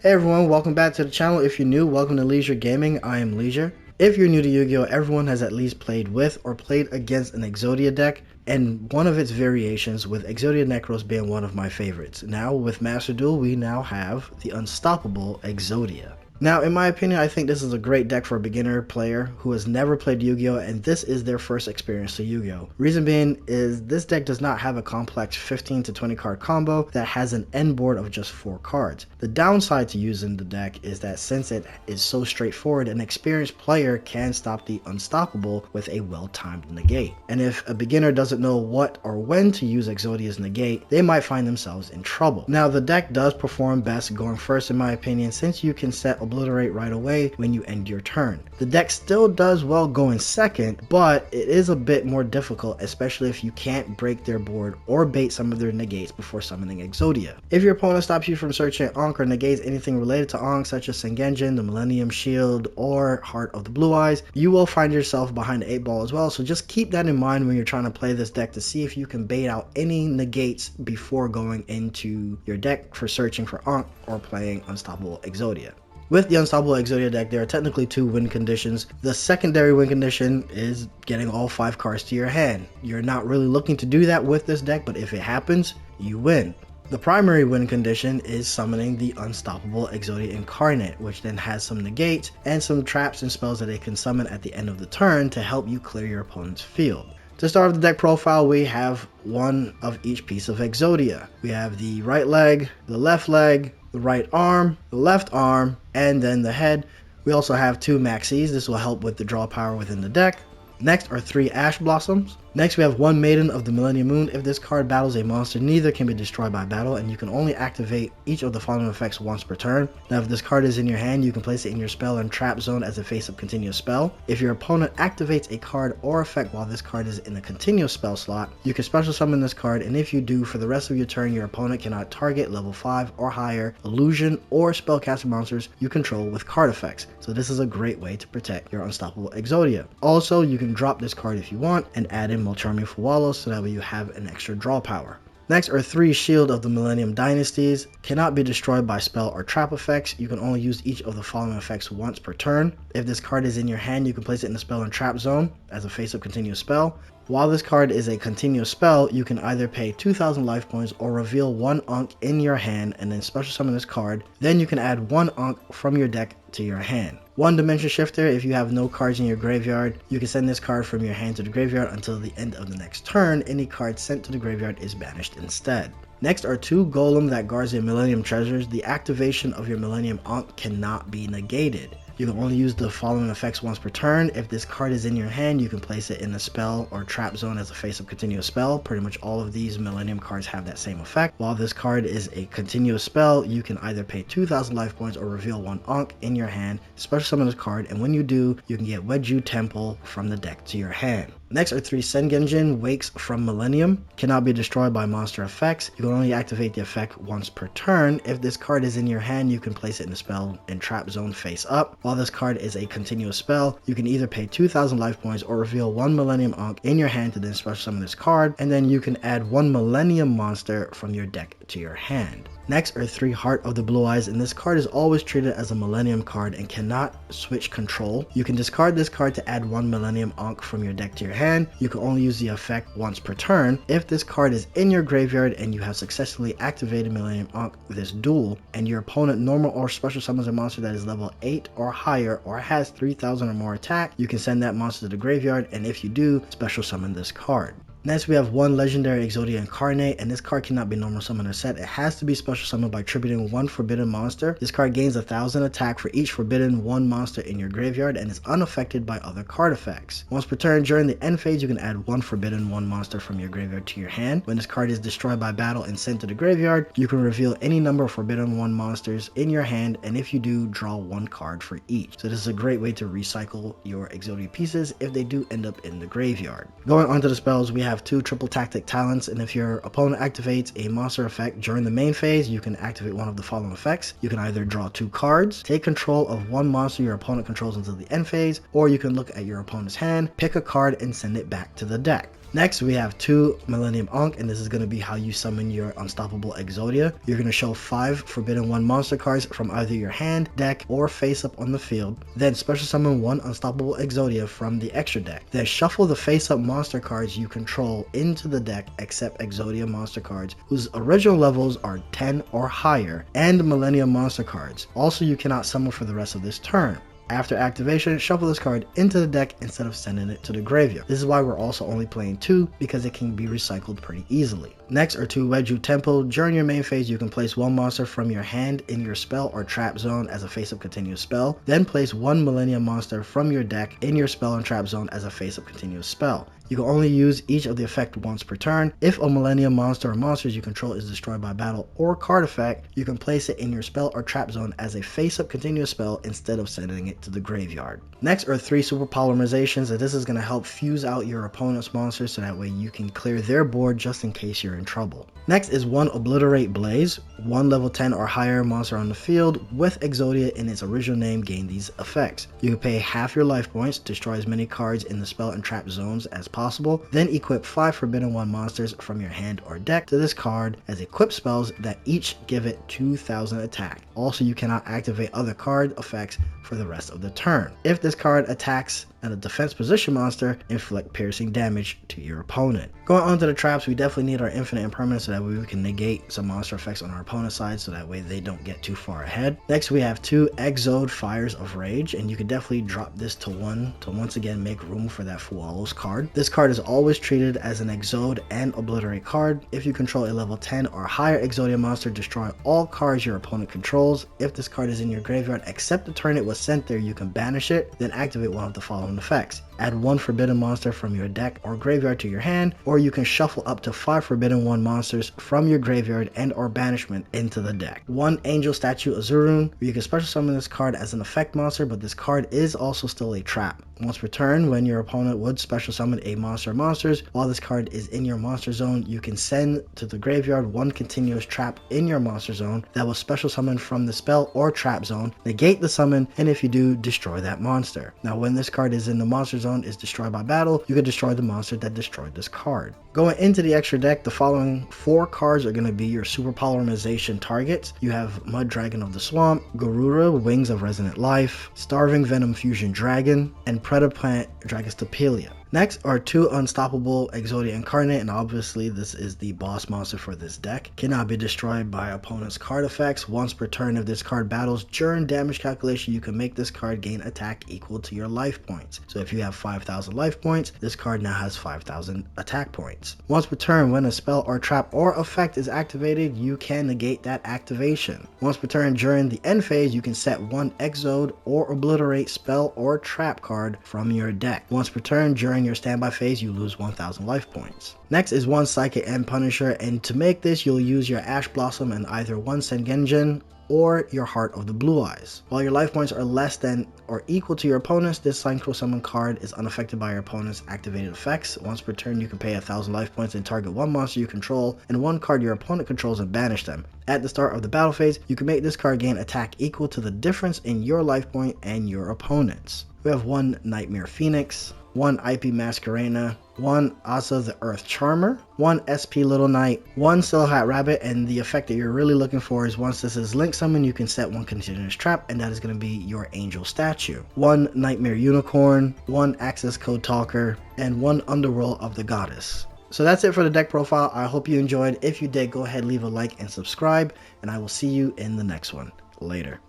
Hey everyone, welcome back to the channel. If you're new, welcome to Leisure Gaming. I am Leisure. If you're new to Yu-Gi-Oh, everyone has at least played with or played against an Exodia deck, and one of its variations, with Exodia Necros being one of my favorites. Now with Master Duel, we now have the unstoppable Exodia. Now, in my opinion, I think this is a great deck for a beginner player who has never played Yu-Gi-Oh! And this is their first experience to Yu-Gi-Oh! Reason being is this deck does not have a complex 15 to 20 card combo that has an end board of just 4 cards. The downside to using the deck is that since it is so straightforward, an experienced player can stop the unstoppable with a well-timed negate. And if a beginner doesn't know what or when to use Exodia's negate, they might find themselves in trouble. Now, the deck does perform best going first in my opinion, since you can set Obliterate right away when you end your turn. The deck still does well going second, but it is a bit more difficult, especially if you can't break their board or bait some of their negates before summoning Exodia. If your opponent stops you from searching Ankh or negates anything related to Ankh, such as Sengenjin, the Millennium Shield, or Heart of the Blue Eyes, you will find yourself behind the 8 ball as well, so just keep that in mind when you're trying to play this deck to see if you can bait out any negates before going into your deck for searching for Ankh or playing Unstoppable Exodia. With the Unstoppable Exodia deck, there are technically 2 win conditions. The secondary win condition is getting all 5 cards to your hand. You're not really looking to do that with this deck, but if it happens, you win. The primary win condition is summoning the Unstoppable Exodia Incarnate, which then has some negates and some traps and spells that it can summon at the end of the turn to help you clear your opponent's field. To start with the deck profile, we have one of each piece of Exodia. We have the right leg, the left leg, the right arm, the left arm, and then the head. We also have 2 maxis. This will help with the draw power within the deck. Next are 3 Ash Blossoms. Next we have 1 Maiden of the Millennium Moon. If this card battles a monster, neither can be destroyed by battle, and you can only activate each of the following effects once per turn. Now if this card is in your hand, you can place it in your spell and trap zone as a face-up continuous spell. If your opponent activates a card or effect while this card is in the continuous spell slot, you can special summon this card, and if you do, for the rest of your turn, your opponent cannot target level 5 or higher illusion or spellcaster monsters you control with card effects. So this is a great way to protect your Unstoppable Exodia. Also, you can drop this card if you want and add in Charming Fuwalo, so that way you have an extra draw power. Next are 3 Shield of the Millennium Dynasties. Cannot be destroyed by spell or trap effects. You can only use each of the following effects once per turn. If this card is in your hand, you can place it in the spell and trap zone as a face-up continuous spell. While this card is a continuous spell, you can either pay 2,000 life points or reveal 1 Ankh in your hand and then special summon this card. Then you can add 1 Ankh from your deck to your hand. 1 Dimension Shifter. If you have no cards in your graveyard, you can send this card from your hand to the graveyard until the end of the next turn. Any card sent to the graveyard is banished instead. Next are 2 Golem that guards your Millennium Treasures. The activation of your Millennium Ankh cannot be negated. You can only use the following effects once per turn. If this card is in your hand, you can place it in the spell or trap zone as a face-up continuous spell. Pretty much all of these Millennium cards have that same effect. While this card is a continuous spell, you can either pay 2,000 life points or reveal 1 Ankh in your hand, special summon this card, and when you do, you can get Wedju Temple from the deck to your hand. Next are 3 Sengenjin Wakes from Millennium. Cannot be destroyed by monster effects. You can only activate the effect once per turn. If this card is in your hand, you can place it in the spell and trap zone face up. While this card is a continuous spell, you can either pay 2,000 life points or reveal 1 Millennium Ankh in your hand to then special summon this card, and then you can add 1 Millennium monster from your deck to your hand. Next are 3 Heart of the Blue Eyes, and this card is always treated as a Millennium card and cannot switch control. You can discard this card to add 1 Millennium Ankh from your deck to your hand. You can only use the effect once per turn. If this card is in your graveyard and you have successfully activated Millennium Ankh with this duel, and your opponent normal or special summons a monster that is level 8 or higher or has 3,000 or more attack, you can send that monster to the graveyard, and if you do, special summon this card. Next we have 1 Legendary Exodia Incarnate, and this card cannot be normal summon or set. It has to be special summoned by tributing 1 forbidden monster. This card gains 1,000 attack for each forbidden 1 monster in your graveyard and is unaffected by other card effects. Once per turn during the end phase, you can add 1 forbidden 1 monster from your graveyard to your hand. When this card is destroyed by battle and sent to the graveyard, you can reveal any number of forbidden 1 monsters in your hand, and if you do, draw 1 card for each. So this is a great way to recycle your Exodia pieces if they do end up in the graveyard. Going on to the spells, we have 2 Triple Tactic Talents, and if your opponent activates a monster effect during the main phase, you can activate one of the following effects. You can either draw 2 cards, take control of 1 monster your opponent controls until the end phase, or you can look at your opponent's hand, pick a card, and send it back to the deck. Next, we have 2 Millennium Ankh, and this is going to be how you summon your unstoppable Exodia. You're going to show 5 Forbidden 1 monster cards from either your hand, deck, or face up on the field. Then special summon 1 unstoppable Exodia from the extra deck. Then shuffle the face up monster cards you control into the deck except Exodia monster cards whose original levels are 10 or higher, and Millennium monster cards. Also, you cannot summon for the rest of this turn. After activation, shuffle this card into the deck instead of sending it to the graveyard. This is why we're also only playing 2, because it can be recycled pretty easily. Next are 2 Yugioh Temple. During your main phase, you can place 1 monster from your hand in your spell or trap zone as a face-up continuous spell. Then place 1 Millennium monster from your deck in your spell and trap zone as a face-up continuous spell. You can only use each of the effect once per turn. If a Millennium monster or monsters you control is destroyed by battle or card effect, you can place it in your spell or trap zone as a face-up continuous spell instead of sending it to the graveyard. Next are 3 super polymerizations, and this is going to help fuse out your opponent's monsters so that way you can clear their board just in case you're in trouble. Next is 1 Obliterate Blaze. 1 level 10 or higher monster on the field with Exodia in its original name gain these effects. You can pay half your life points, destroy as many cards in the spell and trap zones as possible, then equip 5 Forbidden 1 monsters from your hand or deck to this card as equipped spells that each give it 2000 attack. Also, you cannot activate other card effects for the rest of the turn. If this card attacks at a defense position monster, inflict piercing damage to your opponent. Going on to the traps, we definitely need our infinite impermanence so that way we can negate some monster effects on our opponent's side so that way they don't get too far ahead. Next, we have 2 Exode Fires of Rage, and you can definitely drop this to 1 to once again make room for that Fualos card. This card is always treated as an Exode and Obliterate card. If you control a level 10 or higher Exodia monster, destroy all cards your opponent controls. If this card is in your graveyard except the turn it was sent there, you can banish it, then activate one of the following effects. Add 1 Forbidden monster from your deck or graveyard to your hand, or you can shuffle up to 5 Forbidden 1 monsters from your graveyard and or banishment into the deck. 1 Angel Statue Azurun. You can special summon this card as an effect monster, but this card is also still a trap. Once per turn, when your opponent would special summon a monster or monsters, while this card is in your monster zone, you can send to the graveyard 1 continuous trap in your monster zone that will special summon from the spell or trap zone, negate the summon, and if you do, destroy that monster. Now, when this card is in the monster zone is destroyed by battle, you can destroy the monster that destroyed this card. Going into the extra deck, the following 4 cards are going to be your super polymerization targets. You have Mud Dragon of the Swamp, Garuda Wings of Resonant Life, Starving Venom Fusion Dragon, and Predaplant Dragostapelia. Next are 2 Unstoppable Exodia Incarnate, and obviously this is the boss monster for this deck. Cannot be destroyed by opponent's card effects. Once per turn, if this card battles during damage calculation, you can make this card gain attack equal to your life points. So if you have 5000 life points, this card now has 5000 attack points. Once per turn, when a spell or trap or effect is activated, you can negate that activation. Once per turn during the end phase, you can set 1 Exode or Obliterate spell or trap card from your deck. Once per turn during your standby phase, you lose 1000 life points. Next is 1 Psychic and Punisher, and to make this, you'll use your Ash Blossom and either 1 Sengenjin or your Heart of the Blue Eyes. While your life points are less than or equal to your opponent's, this Synchro Summon card is unaffected by your opponent's activated effects. Once per turn, you can pay 1000 life points and target 1 monster you control and 1 card your opponent controls and banish them. At the start of the battle phase, you can make this card gain attack equal to the difference in your life point and your opponent's. We have 1 Nightmare Phoenix, 1 IP Masquerena, 1 Asa the Earth Charmer, 1 SP Little Knight, 1 Silhouette Rabbit, and the effect that you're really looking for is once this is link summon, you can set 1 continuous trap, and that is going to be your Angel Statue. 1 Nightmare Unicorn, 1 Access Code Talker, and 1 Underworld of the Goddess. So that's it for the deck profile. I hope you enjoyed. If you did, go ahead, leave a like and subscribe, and I will see you in the next one. Later.